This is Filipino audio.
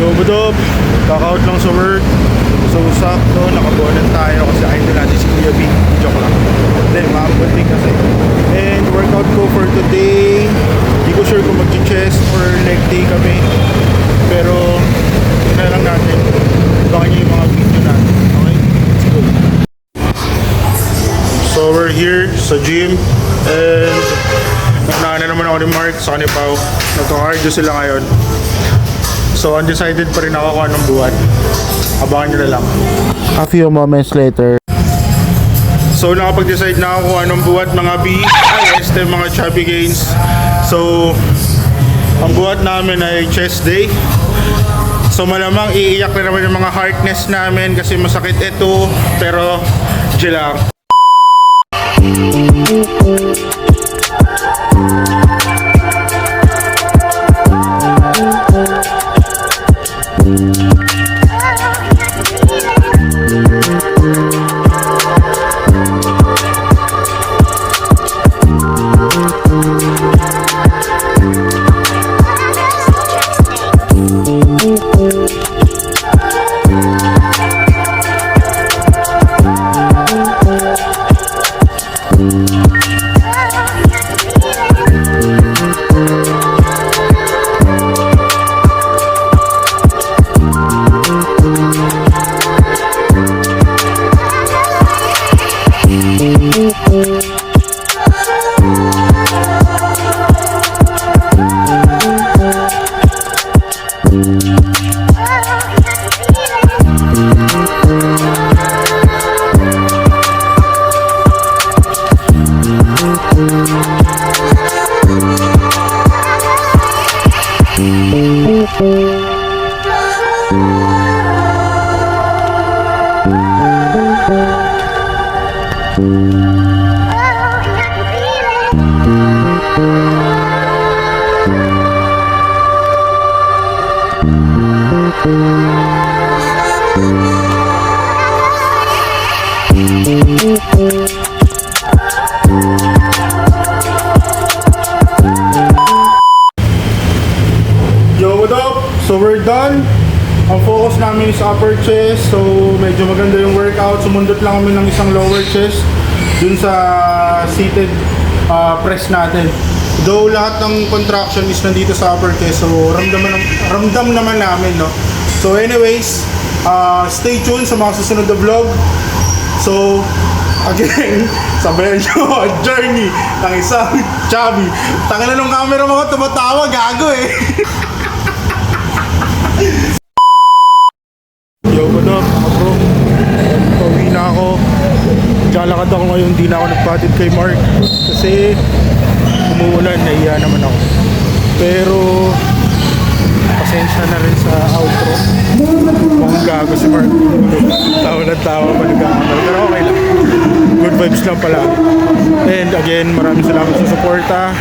Yo, what up? Kaka-out lang sa work. So, sakto, nakabuhanan tayo kasi idol natin si Kuya B. Joke lang. Hindi, maambal din kasi. And workout ko for today. Hindi ko sure kung mag-chest or leg day kami. Pero, yun lang natin. Baka nyo yung mga video natin. Okay? Let's go. So, we're here sa gym. And, nauna na naman ako ni Mark sa Kanipaw. Nagka-cardio sila ngayon. So, undecided pa rin ako kung anong buwan. Abangan nyo na lang. A few moments later. So, nakapag-decide na ako kung anong buwat mga B. Ay, este mga chubby gains. So, ang buwat namin ay chest day. So, malamang iiyak na naman yung mga hardness namin kasi masakit ito. Pero, chill lang. Yo, what up? So we're done. Ang focus namin is upper chest. So medyo maganda yung workout. Sumundot lang kami ng isang lower chest dun sa seated press natin. Though lahat ng contraction is nandito sa upper chest. So ramdam naman namin, no? So anyways, stay tuned sa mga susunod na vlog. So again, sabayan nyo journey ng isang chubby. Tangina nung camera mo tumatawa, gago eh. Yo, what up mga bro? Pauwi na ako. Lalakad ako ngayon, di na ako nagpatid kay Mark kasi umuulan, naiya naman ako. Pero pasensya na rin sa outro. Mukhang gago si Mark. Tawa na tawa pa nagkakamali. Pero okay lang. Good vibes lang pala. And again, maraming salamat sa suporta.